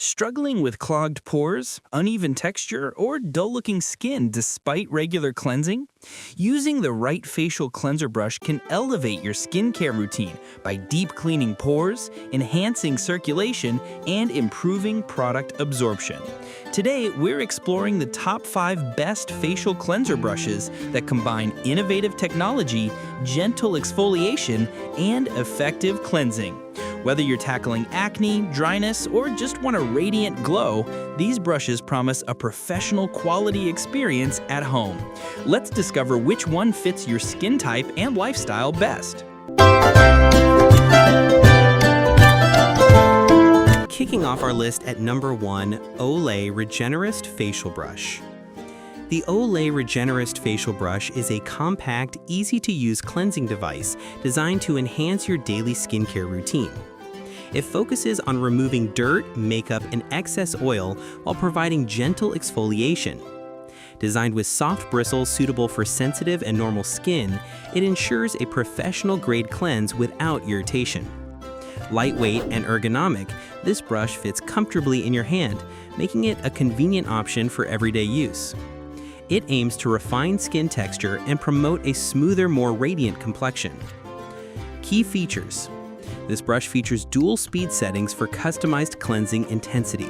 Struggling with clogged pores, uneven texture, or dull-looking skin despite regular cleansing? Using the right facial cleanser brush can elevate your skincare routine by deep cleaning pores, enhancing circulation, and improving product absorption. Today, we're exploring the top 5 best facial cleanser brushes that combine innovative technology, gentle exfoliation, and effective cleansing. Whether you're tackling acne, dryness, or just want a radiant glow, these brushes promise a professional quality experience at home. Let's discover which one fits your skin type and lifestyle best. Kicking off our list at number 1, Olay Regenerist Facial Brush. The Olay Regenerist Facial Brush is a compact, easy-to-use cleansing device designed to enhance your daily skincare routine. It focuses on removing dirt, makeup, and excess oil while providing gentle exfoliation. Designed with soft bristles suitable for sensitive and normal skin, it ensures a professional-grade cleanse without irritation. Lightweight and ergonomic, this brush fits comfortably in your hand, making it a convenient option for everyday use. It aims to refine skin texture and promote a smoother, more radiant complexion. Key features. This brush features dual speed settings for customized cleansing intensity.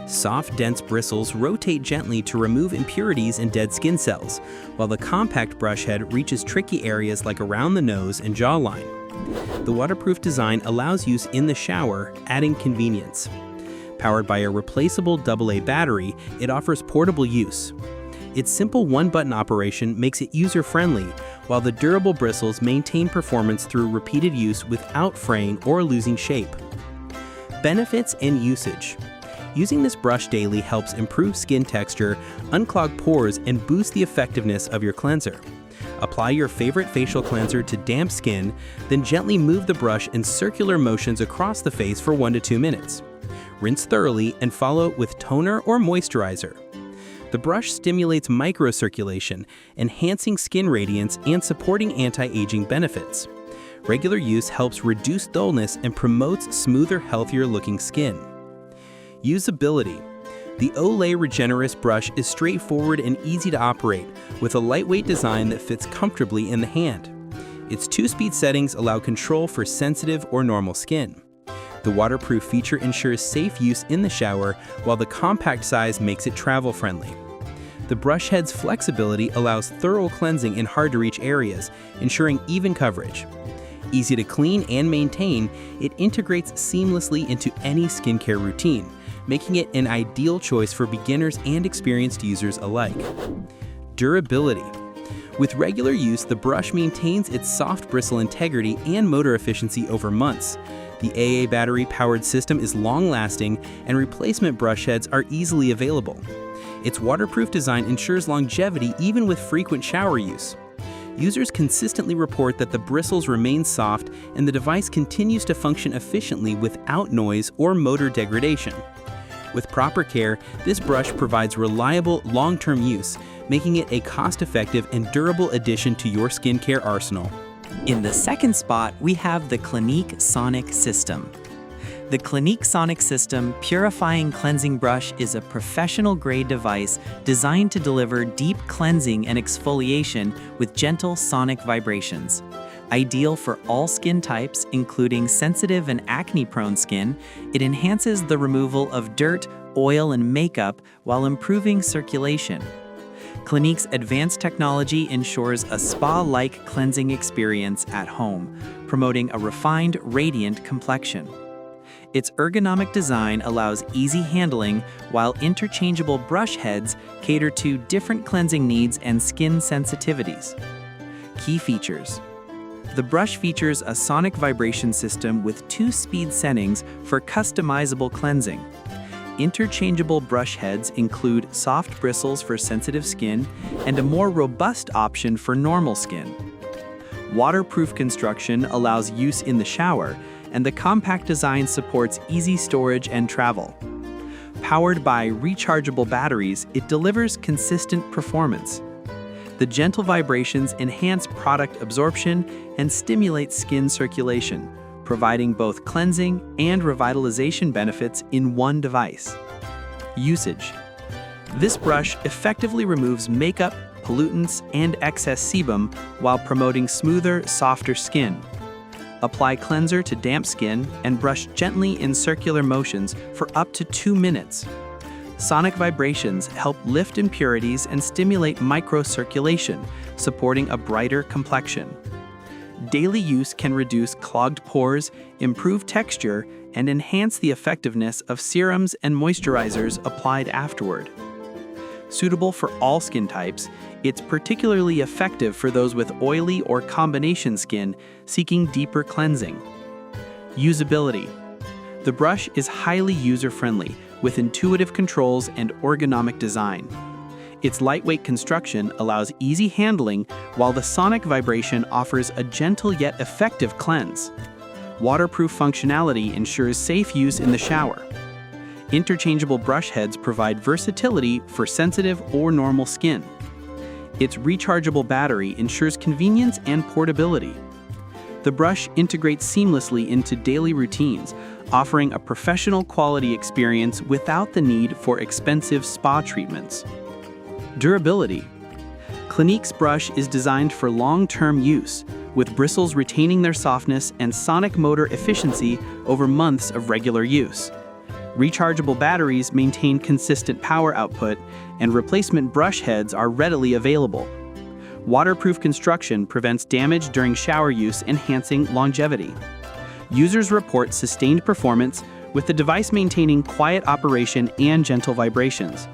Soft, dense bristles rotate gently to remove impurities and dead skin cells, while the compact brush head reaches tricky areas like around the nose and jawline. The waterproof design allows use in the shower, adding convenience. Powered by a replaceable AA battery, it offers portable use. Its simple one-button operation makes it user-friendly, while the durable bristles maintain performance through repeated use without fraying or losing shape. Benefits and usage. Using this brush daily helps improve skin texture, unclog pores, and boost the effectiveness of your cleanser. Apply your favorite facial cleanser to damp skin, then gently move the brush in circular motions across the face for 1 to 2 minutes. Rinse thoroughly and follow with toner or moisturizer. The brush stimulates microcirculation, enhancing skin radiance and supporting anti-aging benefits. Regular use helps reduce dullness and promotes smoother, healthier-looking skin. Usability. The Olay Regenerist brush is straightforward and easy to operate, with a lightweight design that fits comfortably in the hand. Its 2-speed settings allow control for sensitive or normal skin. The waterproof feature ensures safe use in the shower, while the compact size makes it travel-friendly. The brush head's flexibility allows thorough cleansing in hard-to-reach areas, ensuring even coverage. Easy to clean and maintain, it integrates seamlessly into any skincare routine, making it an ideal choice for beginners and experienced users alike. Durability. With regular use, the brush maintains its soft bristle integrity and motor efficiency over months. The AA battery-powered system is long-lasting, and replacement brush heads are easily available. Its waterproof design ensures longevity even with frequent shower use. Users consistently report that the bristles remain soft and the device continues to function efficiently without noise or motor degradation. With proper care, this brush provides reliable, long-term use, making it a cost-effective and durable addition to your skincare arsenal. In the second spot, we have the Clinique Sonic System. The Clinique Sonic System Purifying Cleansing Brush is a professional-grade device designed to deliver deep cleansing and exfoliation with gentle sonic vibrations. Ideal for all skin types, including sensitive and acne-prone skin, it enhances the removal of dirt, oil, and makeup while improving circulation. Clinique's advanced technology ensures a spa-like cleansing experience at home, promoting a refined, radiant complexion. Its ergonomic design allows easy handling, while interchangeable brush heads cater to different cleansing needs and skin sensitivities. Key features. The brush features a sonic vibration system with 2-speed settings for customizable cleansing. Interchangeable brush heads include soft bristles for sensitive skin and a more robust option for normal skin. Waterproof construction allows use in the shower, and the compact design supports easy storage and travel. Powered by rechargeable batteries, it delivers consistent performance. The gentle vibrations enhance product absorption and stimulate skin circulation, providing both cleansing and revitalization benefits in one device. Usage. This brush effectively removes makeup, pollutants, and excess sebum while promoting smoother, softer skin. Apply cleanser to damp skin and brush gently in circular motions for up to 2 minutes. Sonic vibrations help lift impurities and stimulate microcirculation, supporting a brighter complexion. Daily use can reduce clogged pores, improve texture, and enhance the effectiveness of serums and moisturizers applied afterward. Suitable for all skin types, it's particularly effective for those with oily or combination skin seeking deeper cleansing. Usability. The brush is highly user-friendly, with intuitive controls and ergonomic design. Its lightweight construction allows easy handling, while the sonic vibration offers a gentle yet effective cleanse. Waterproof functionality ensures safe use in the shower. Interchangeable brush heads provide versatility for sensitive or normal skin. Its rechargeable battery ensures convenience and portability. The brush integrates seamlessly into daily routines, offering a professional quality experience without the need for expensive spa treatments. Durability. Clinique's brush is designed for long-term use, with bristles retaining their softness and sonic motor efficiency over months of regular use. Rechargeable batteries maintain consistent power output, and replacement brush heads are readily available. Waterproof construction prevents damage during shower use, enhancing longevity. Users report sustained performance, with the device maintaining quiet operation and gentle vibrations.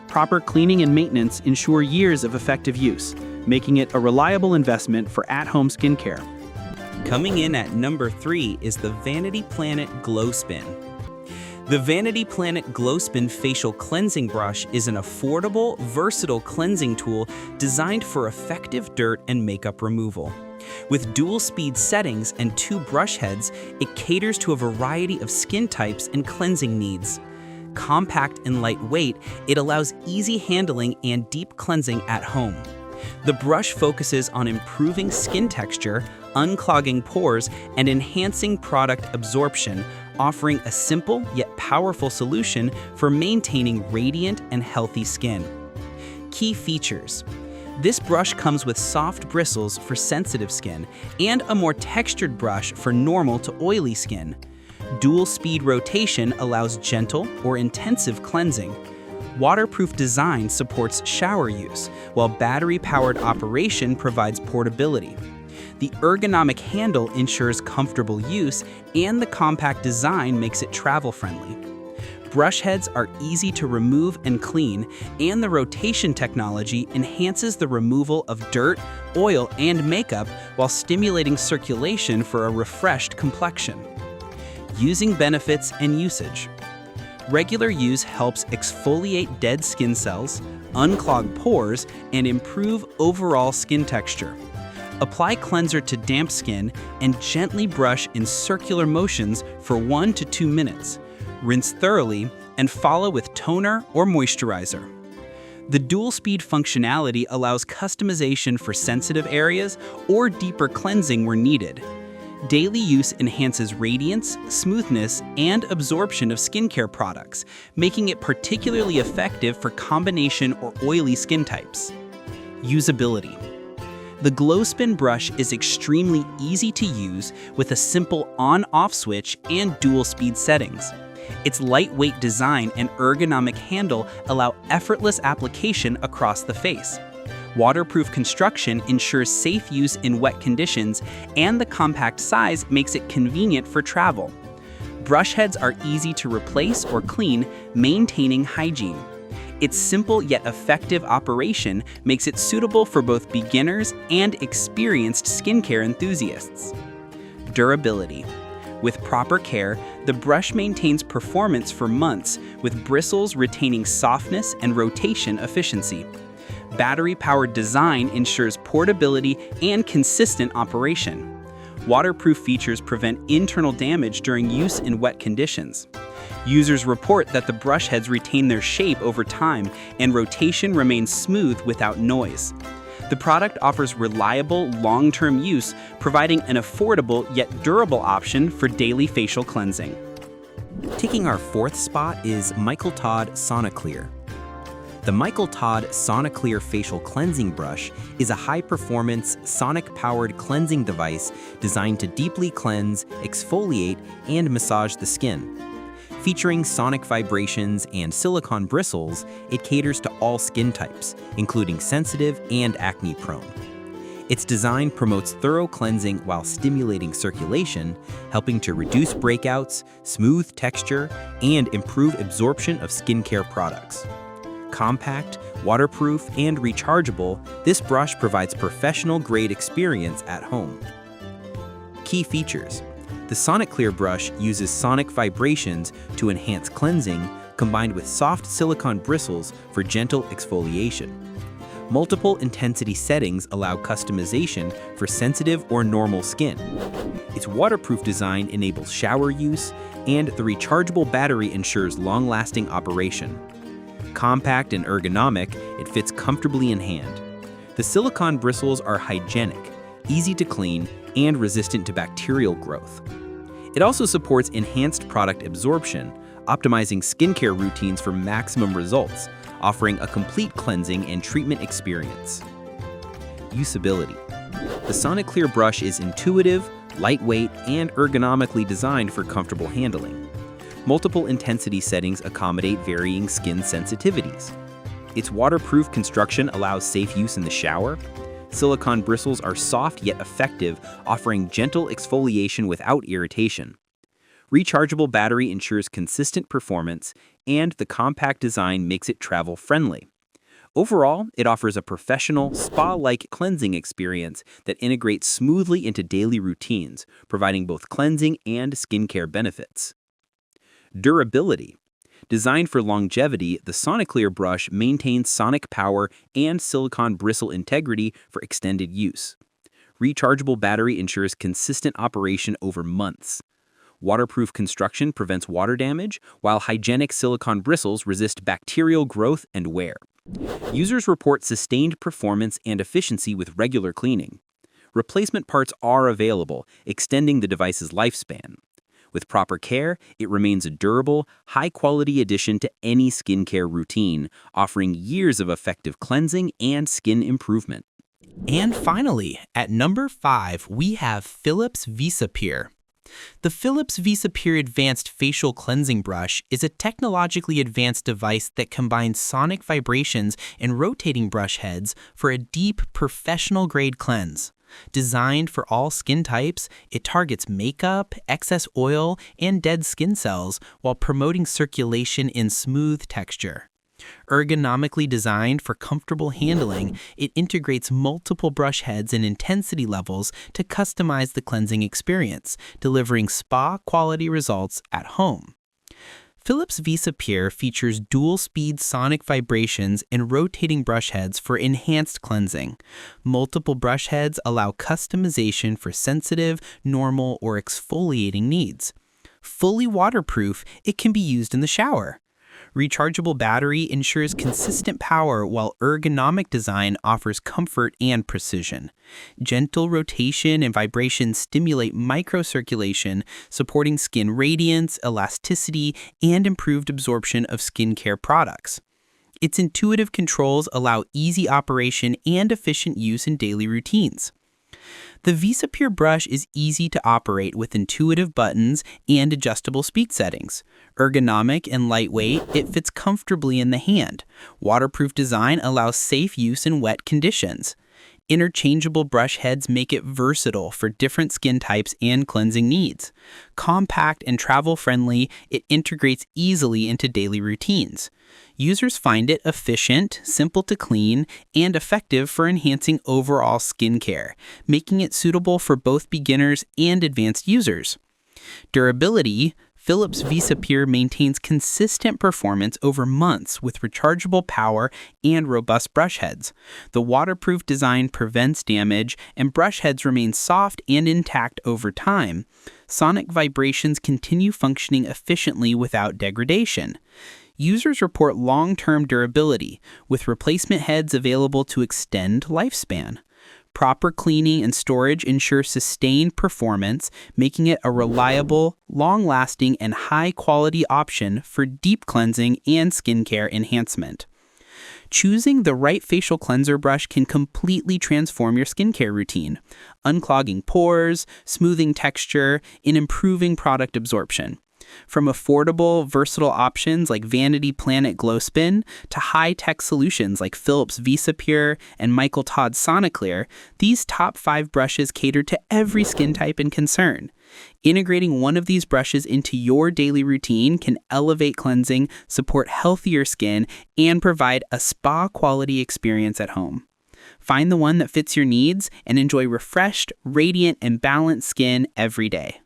Proper cleaning and maintenance ensure years of effective use, making it a reliable investment for at-home skincare. Coming in at number 3 is the Vanity Planet Glowspin. The Vanity Planet Glowspin Facial Cleansing Brush is an affordable, versatile cleansing tool designed for effective dirt and makeup removal. With dual-speed settings and 2 brush heads, it caters to a variety of skin types and cleansing needs. Compact and lightweight, it allows easy handling and deep cleansing at home. The brush focuses on improving skin texture, unclogging pores, and enhancing product absorption, offering a simple yet powerful solution for maintaining radiant and healthy skin. Key features. This brush comes with soft bristles for sensitive skin and a more textured brush for normal to oily skin. Dual speed rotation allows gentle or intensive cleansing. Waterproof design supports shower use, while battery-powered operation provides portability. The ergonomic handle ensures comfortable use, and the compact design makes it travel-friendly. Brush heads are easy to remove and clean, and the rotation technology enhances the removal of dirt, oil, and makeup while stimulating circulation for a refreshed complexion. Using benefits and usage. Regular use helps exfoliate dead skin cells, unclog pores, and improve overall skin texture. Apply cleanser to damp skin and gently brush in circular motions for 1 to 2 minutes. Rinse thoroughly and follow with toner or moisturizer. The dual-speed functionality allows customization for sensitive areas or deeper cleansing where needed. Daily use enhances radiance, smoothness, and absorption of skincare products, making it particularly effective for combination or oily skin types. Usability. The Glowspin brush is extremely easy to use with a simple on-off switch and dual-speed settings. Its lightweight design and ergonomic handle allow effortless application across the face. Waterproof construction ensures safe use in wet conditions, and the compact size makes it convenient for travel. Brush heads are easy to replace or clean, maintaining hygiene. Its simple yet effective operation makes it suitable for both beginners and experienced skincare enthusiasts. Durability. With proper care, the brush maintains performance for months, with bristles retaining softness and rotation efficiency. Battery-powered design ensures portability and consistent operation. Waterproof features prevent internal damage during use in wet conditions. Users report that the brush heads retain their shape over time and rotation remains smooth without noise. The product offers reliable, long-term use, providing an affordable yet durable option for daily facial cleansing. Taking our fourth spot is Michael Todd Soniclear. The Michael Todd Soniclear Facial Cleansing Brush is a high-performance, sonic-powered cleansing device designed to deeply cleanse, exfoliate, and massage the skin. Featuring sonic vibrations and silicone bristles, it caters to all skin types, including sensitive and acne-prone. Its design promotes thorough cleansing while stimulating circulation, helping to reduce breakouts, smooth texture, and improve absorption of skincare products. Compact, waterproof, and rechargeable, this brush provides professional-grade experience at home. Key features. The Soniclear brush uses sonic vibrations to enhance cleansing, combined with soft silicone bristles for gentle exfoliation. Multiple intensity settings allow customization for sensitive or normal skin. Its waterproof design enables shower use, and the rechargeable battery ensures long-lasting operation. Compact and ergonomic, it fits comfortably in hand. The silicone bristles are hygienic, easy to clean, and resistant to bacterial growth. It also supports enhanced product absorption, optimizing skincare routines for maximum results, offering a complete cleansing and treatment experience. Usability. The Soniclear brush is intuitive, lightweight, and ergonomically designed for comfortable handling. Multiple intensity settings accommodate varying skin sensitivities. Its waterproof construction allows safe use in the shower. Silicone bristles are soft yet effective, offering gentle exfoliation without irritation. Rechargeable battery ensures consistent performance, and the compact design makes it travel-friendly. Overall, it offers a professional, spa-like cleansing experience that integrates smoothly into daily routines, providing both cleansing and skincare benefits. Durability. Designed for longevity, the Soniclear brush maintains sonic power and silicone bristle integrity for extended use. Rechargeable battery ensures consistent operation over months. Waterproof construction prevents water damage, while hygienic silicone bristles resist bacterial growth and wear. Users report sustained performance and efficiency with regular cleaning. Replacement parts are available, extending the device's lifespan. With proper care, it remains a durable, high-quality addition to any skincare routine, offering years of effective cleansing and skin improvement. And finally, at number 5, we have Philips VisaPure. The Philips VisaPure Advanced Facial Cleansing Brush is a technologically advanced device that combines sonic vibrations and rotating brush heads for a deep, professional-grade cleanse. Designed for all skin types, it targets makeup, excess oil, and dead skin cells while promoting circulation and smooth texture. Ergonomically designed for comfortable handling, it integrates multiple brush heads and intensity levels to customize the cleansing experience, delivering spa-quality results at home. Philips VisaPure features dual-speed sonic vibrations and rotating brush heads for enhanced cleansing. Multiple brush heads allow customization for sensitive, normal, or exfoliating needs. Fully waterproof, it can be used in the shower. Rechargeable battery ensures consistent power, while ergonomic design offers comfort and precision. Gentle rotation and vibration stimulate microcirculation, supporting skin radiance, elasticity, and improved absorption of skincare products. Its intuitive controls allow easy operation and efficient use in daily routines. The VisaPure brush is easy to operate with intuitive buttons and adjustable speed settings. Ergonomic and lightweight, it fits comfortably in the hand. Waterproof design allows safe use in wet conditions. Interchangeable brush heads make it versatile for different skin types and cleansing needs. Compact and travel-friendly, it integrates easily into daily routines. Users find it efficient, simple to clean, and effective for enhancing overall skincare, making it suitable for both beginners and advanced users. Durability. Philips VisaPure maintains consistent performance over months with rechargeable power and robust brush heads. The waterproof design prevents damage, and brush heads remain soft and intact over time. Sonic vibrations continue functioning efficiently without degradation. Users report long-term durability, with replacement heads available to extend lifespan. Proper cleaning and storage ensure sustained performance, making it a reliable, long-lasting, and high-quality option for deep cleansing and skincare enhancement. Choosing the right facial cleanser brush can completely transform your skincare routine, unclogging pores, smoothing texture, and improving product absorption. From affordable, versatile options like Vanity Planet Glowspin to high-tech solutions like Philips VisaPure and Michael Todd Soniclear, these top 5 brushes cater to every skin type and concern. Integrating one of these brushes into your daily routine can elevate cleansing, support healthier skin, and provide a spa-quality experience at home. Find the one that fits your needs and enjoy refreshed, radiant, and balanced skin every day.